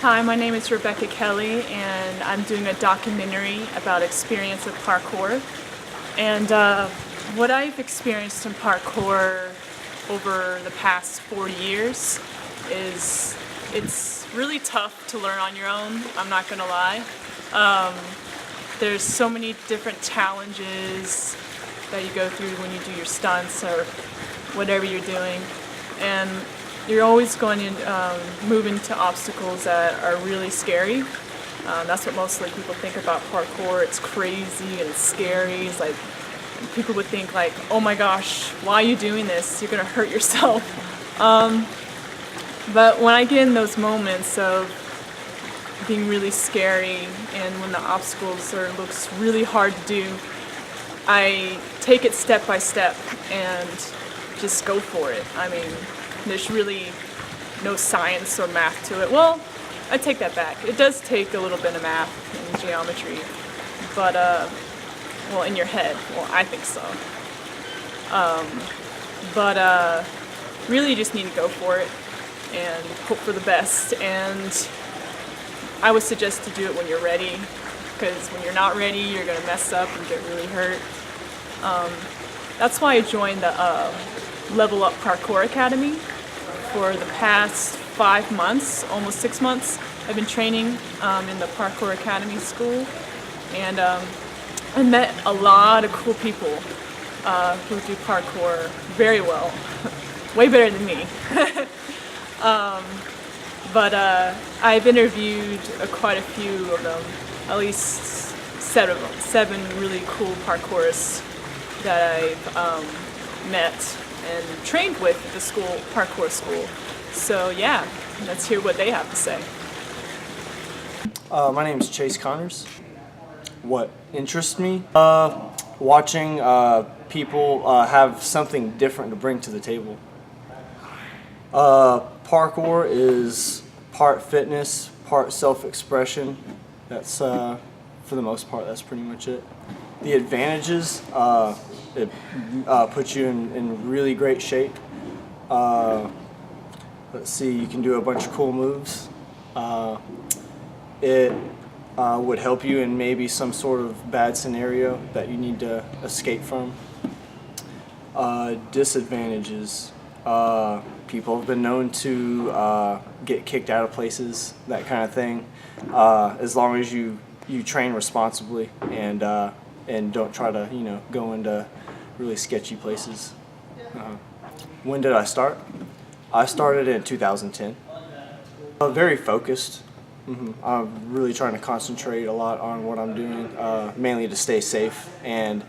Hi, my name is Rebecca Kelly, and I'm doing a documentary about experience of parkour. And what I've experienced in parkour over the past 40 years is it's really tough to learn on your own, I'm not gonna lie. There's so many different challenges that you go through when you do your stunts or whatever you're doing. And you're always going to move into obstacles that are really scary. That's what mostly people think about parkour. It's crazy and it's scary. It's like people would think like, oh my gosh, why are you doing this? You're gonna hurt yourself. But when I get in those moments of being really scary and when the obstacles looks really hard to do, I take it step by step and just go for it. I mean, there's really no science or math to it. Well, I take that back. It does take a little bit of math and geometry, but well, in your head. Well, I think so. But really, you just need to go for it and hope for the best. And I would suggest to do it when you're ready, because when you're not ready, you're gonna mess up and get really hurt. That's why I joined the Level Up Parkour Academy. For the past 5 months, almost 6 months, I've been training in the Parkour Academy school, and I met a lot of cool people who do parkour very well, way better than me. But I've interviewed quite a few of them, at least 7 of them, 7 really cool parkourists that I've met and trained with at the school, parkour school. So yeah, let's hear what they have to say. My name is Chase Connors. What interests me? Watching people have something different to bring to the table. Parkour is part fitness, part self-expression. That's, for the most part, that's pretty much it. The advantages, it puts you in really great shape. Let's see, you can do a bunch of cool moves. It would help you in maybe some sort of bad scenario that you need to escape from. Disadvantages. People have been known to get kicked out of places, that kind of thing. As long as you train responsibly and don't try to go into really sketchy places. When did I start? I started in 2010. Very focused. I'm really trying to concentrate a lot on what I'm doing, mainly to stay safe. And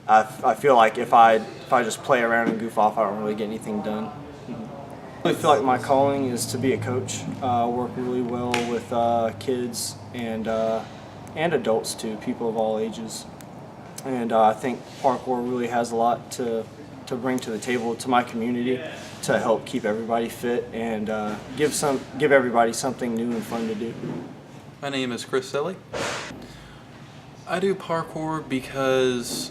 I feel like if I just play around and goof off, I don't really get anything done. I feel like my calling is to be a coach. Work really well with kids and adults too, people of all ages. And I think parkour really has a lot to bring to the table to my community to help keep everybody fit and give everybody something new and fun to do. My name is Chris Selly. I do parkour because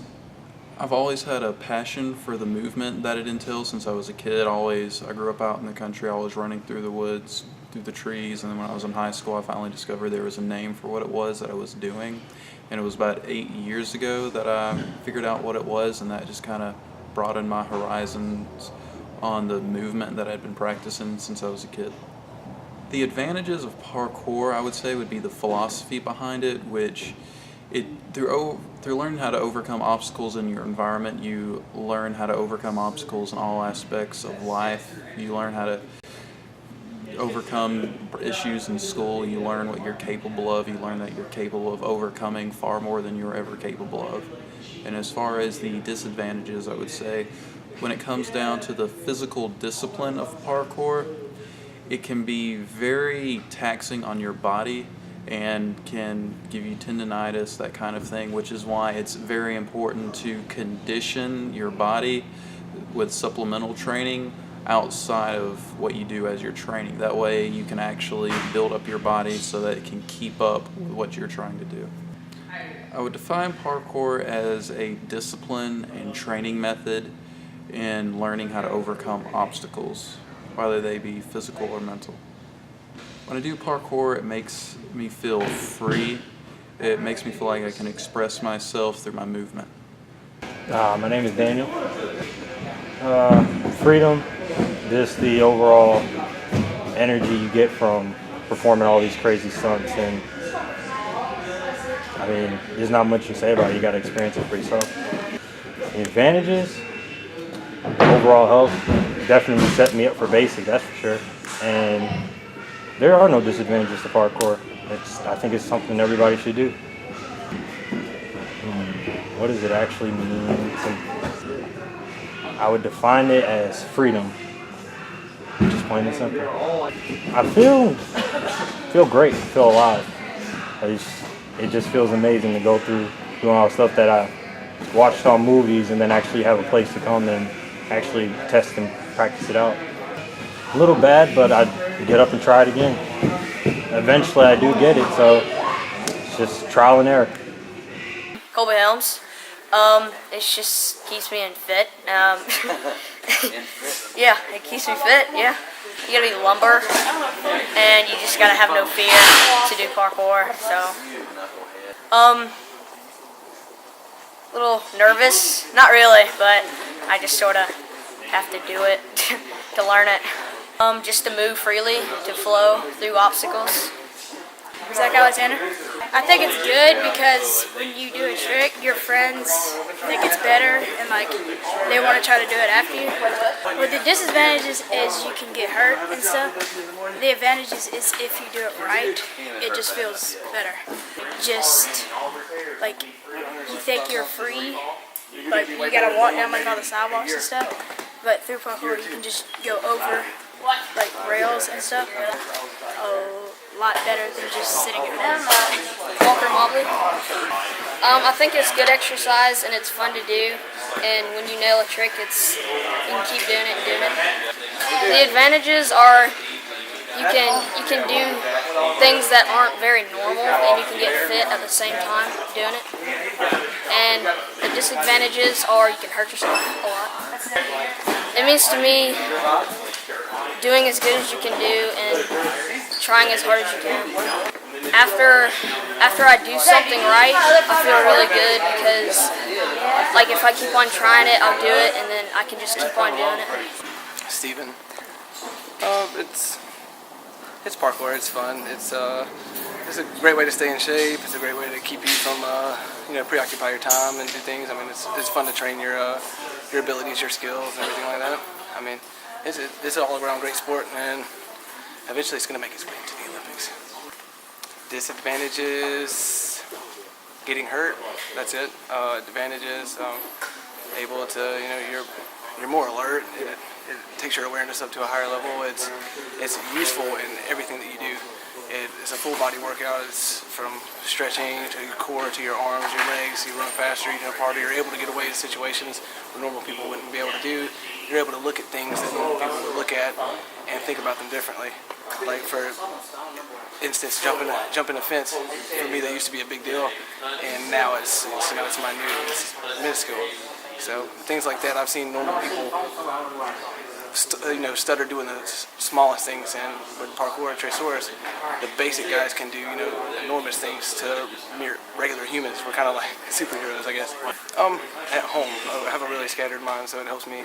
I've always had a passion for the movement that it entails since I was a kid. I grew up out in the country, always running through the woods, through the trees, and then when I was in high school I finally discovered there was a name for what it was that I was doing. And it was about 8 years ago that I figured out what it was, and that just kind of broadened my horizons on the movement that I'd been practicing since I was a kid. The advantages of parkour, I would say, would be the philosophy behind it, which through learning how to overcome obstacles in your environment, you learn how to overcome obstacles in all aspects of life. You learn how to overcome issues in school. You learn what you're capable of. You learn that you're capable of overcoming far more than you were ever capable of. And as far as the disadvantages, I would say, when it comes down to the physical discipline of parkour, it can be very taxing on your body and can give you tendinitis, that kind of thing, which is why it's very important to condition your body with supplemental training outside of what you do as you're training. That way you can actually build up your body so that it can keep up with what you're trying to do. I would define parkour as a discipline and training method in learning how to overcome obstacles, whether they be physical or mental. When I do parkour, it makes me feel free. It makes me feel like I can express myself through my movement. My name is Daniel. Freedom, just the overall energy you get from performing all these crazy stunts, and I mean, there's not much you can say about it. You got to experience it for yourself. The advantages, overall health, definitely set me up for basic, that's for sure. And there are no disadvantages to parkour. I think it's something everybody should do. What does it actually mean? I would define it as freedom. Just plain and simple. I feel great, feel alive. It just feels amazing to go through doing all the stuff that I watched on movies and then actually have a place to come and actually test and practice it out. A little bad, but I'd get up and try it again. Eventually I do get it, so it's just trial and error. Colby Helms. It just keeps me in fit. Yeah, it keeps me fit, yeah. You gotta be lumber, and you just gotta have no fear to do parkour, so. A little nervous, not really, but I just sorta have to do it to learn it. Just to move freely, to flow through obstacles. Zach Alexander. I think it's good because when you do a trick, your friends think it's better and like they want to try to do it after you. But the disadvantages is you can get hurt and stuff. The advantages is if you do it right, it just feels better. Just like you think you're free, but you gotta walk down like all the sidewalks and stuff. But through parkour, you can just go over like rails and stuff. A lot better than just sitting at home. Walker Mobley. I think it's good exercise and it's fun to do. And when you nail a trick, you can keep doing it and doing it. The advantages are you can do things that aren't very normal, and you can get fit at the same time doing it. And the disadvantages are you can hurt yourself a lot. It means to me doing as good as you can do and trying as hard as you can. After I do something right, I feel really good because like if I keep on trying it, I'll do it, and then I can just keep on doing it. Steven. It's parkour. It's fun. It's a great way to stay in shape. It's a great way to keep you from preoccupy your time and do things. I mean, it's fun to train your abilities, your skills, and everything like that. I mean, it's an all-around great sport, and eventually it's going to make its way into the Olympics. Disadvantages: getting hurt. That's it. Advantages: able to you're more alert. It takes your awareness up to a higher level. It's useful in everything that you do. It's a full body workout. It's from stretching to your core to your arms, your legs. You run faster, you jump harder. You're able to get away in situations where normal people wouldn't be able to do. You're able to look at things that normal people would look at and think about them differently. Like for instance, jumping a fence. For me, that used to be a big deal, and now it's minuscule. So things like that, I've seen normal people stutter doing the smallest things, and with parkour and Tresaurus, the basic guys can do enormous things to mere regular humans. We're kind of like superheroes, I guess. At home, I have a really scattered mind, so it helps me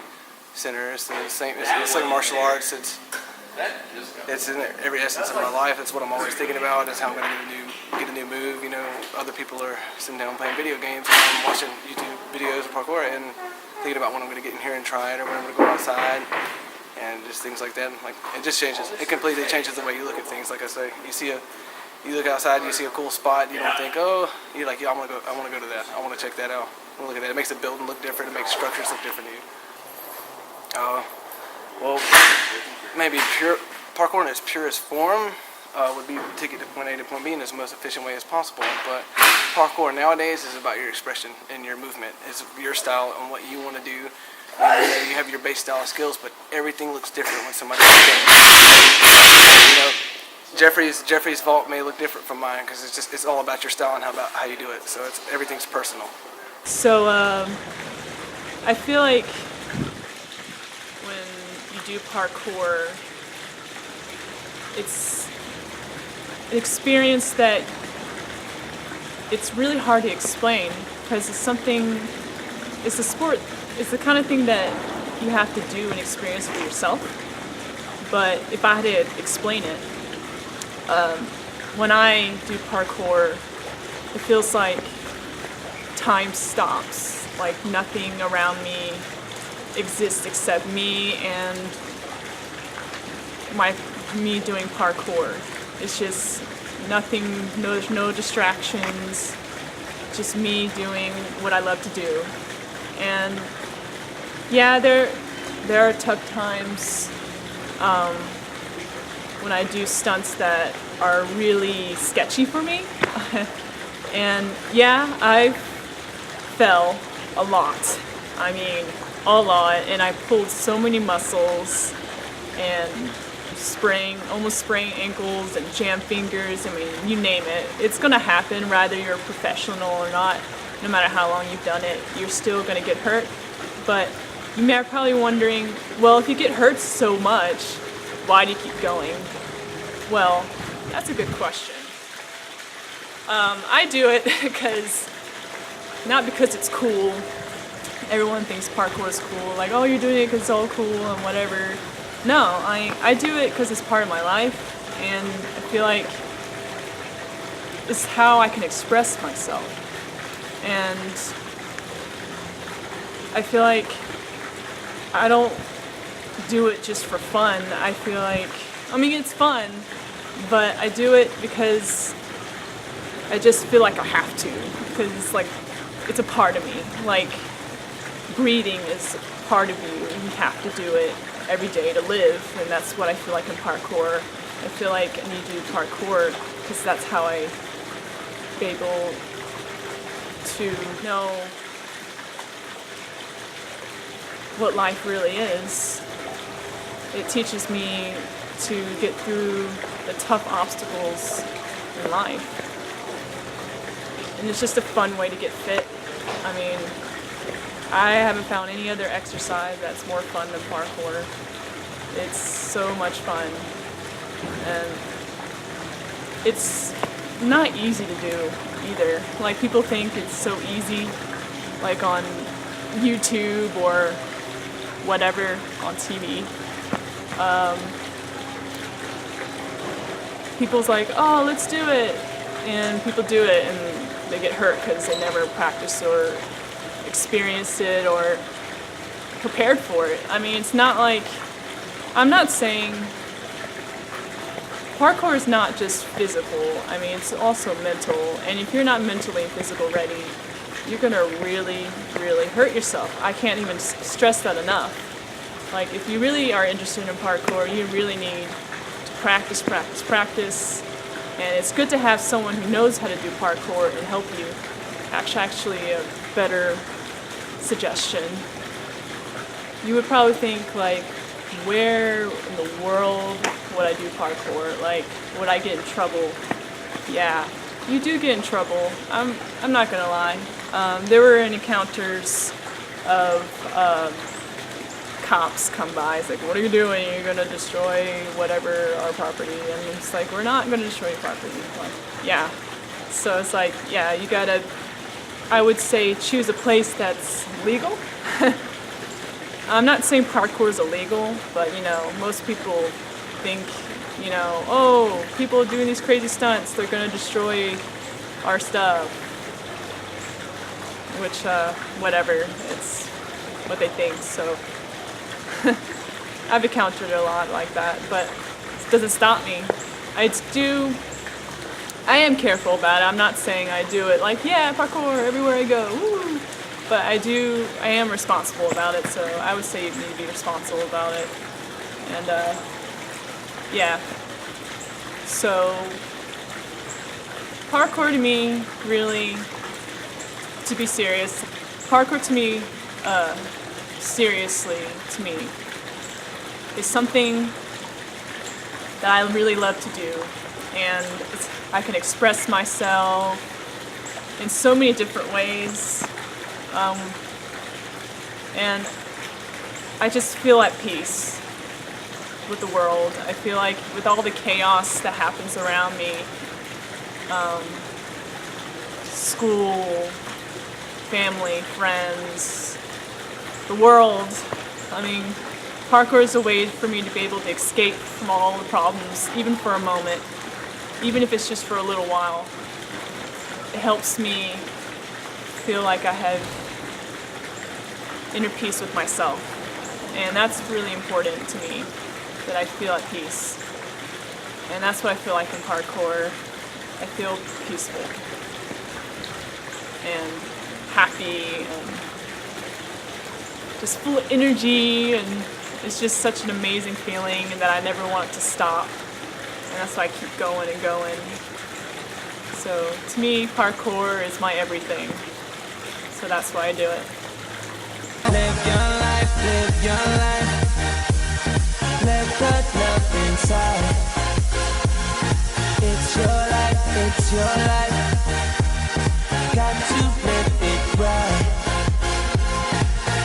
center. It's the same. It's like martial arts. It's in every essence of my life. It's what I'm always thinking about. It's how I'm going to get a new move. Other people are sitting down playing video games, and I'm watching YouTube videos of parkour and thinking about when I'm going to get in here and try it, or when I'm going to go outside, and just things like that. Like it just changes. It completely changes the way you look at things. Like I say, you look outside, you see a cool spot, you don't think, you're like, I want to go to that. I want to check that out. I want to look at that. It makes the building look different. It makes structures look different to you. Well, maybe parkour in its purest form would be to get to point A to point B in the most efficient way as possible. But parkour nowadays is about your expression and your movement. It's your style and what you want to do. You have your base style of skills, but everything looks different when somebody else does it. Jeffrey's vault may look different from mine because it's all about your style and how you do it. So everything's personal. So I feel like when you do parkour, it's an experience that it's really hard to explain because it's a sport, it's the kind of thing that you have to do and experience for yourself. But if I had to explain it, when I do parkour, it feels like time stops, like nothing around me exists except me and me doing parkour. It's just nothing, no distractions, just me doing what I love to do. And yeah, there are tough times when I do stunts that are really sketchy for me. And yeah, I fell a lot. I mean, a lot, and I pulled so many muscles and almost spraying ankles and jammed fingers. I mean, you name it. It's gonna happen whether you're a professional or not. No matter how long you've done it, you're still gonna get hurt. But you may be probably wondering, well, if you get hurt so much, why do you keep going? Well, that's a good question. I do it not because it's cool. Everyone thinks parkour is cool, like, oh, you're doing it because it's all cool and whatever. No, I do it because it's part of my life, and I feel like it's how I can express myself. And I feel like I don't do it just for fun. I feel like, I mean, it's fun, but I do it because I just feel like I have to, because it's a part of me. Like, breathing is part of you, and you have to do it every day to live, and that's what I feel like in parkour. I feel like I need to do parkour because that's how I be able to know what life really is. It teaches me to get through the tough obstacles in life. And it's just a fun way to get fit. I mean, I haven't found any other exercise that's more fun than parkour. It's so much fun. And it's not easy to do either. Like, people think it's so easy, like on YouTube or whatever on TV. People's like, oh, let's do it. And people do it and they get hurt because they never practiced or experienced it or prepared for it. I mean, it's not like, I'm not saying parkour is not just physical. I mean, it's also mental. And if you're not mentally and physical ready, you're gonna really, really hurt yourself. I can't even stress that enough. Like, if you really are interested in parkour, you really need to practice, practice, practice. And it's good to have someone who knows how to do parkour and help you. Actually, a better suggestion. You would probably think, like, where in the world would I do parkour? Like, would I get in trouble? Yeah, you do get in trouble. I'm not gonna lie. There were encounters of cops come by. It's like, what are you doing? You're gonna destroy whatever our property. And it's like, we're not gonna destroy your property. Like, yeah. So it's like, yeah, you gotta, I would say, choose a place that's legal. I'm not saying parkour is illegal, but you know, most people think, you know, oh, people doing these crazy stunts, they're gonna destroy our stuff. Which, whatever, it's what they think, so. I've encountered a lot like that, but it doesn't stop me. I am careful about it. I'm not saying I do it like, yeah, parkour everywhere I go, woo! But I am responsible about it, so I would say you need to be responsible about it. And, yeah. So, parkour to me, really, to be serious, parkour to me, seriously to me, is something that I really love to do. And I can express myself in so many different ways. And I just feel at peace. with the world. I feel like with all the chaos that happens around me, school, family, friends, the world, I mean, parkour is a way for me to be able to escape from all the problems, even for a moment, even if it's just for a little while. It helps me feel like I have inner peace with myself. And that's really important to me, that I feel at peace. And that's what I feel like in parkour. I feel peaceful and happy and just full of energy, and it's just such an amazing feeling, and that I never want it to stop. And that's why I keep going and going. So to me, parkour is my everything. So that's why I do it. Live your life, live your life. Let the love inside. It's your life, it's your life. Got to live it right.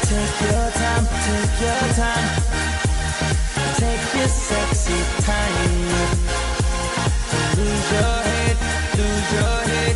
Take your time, take your time. Take your sexy time. Lose your head, lose your head.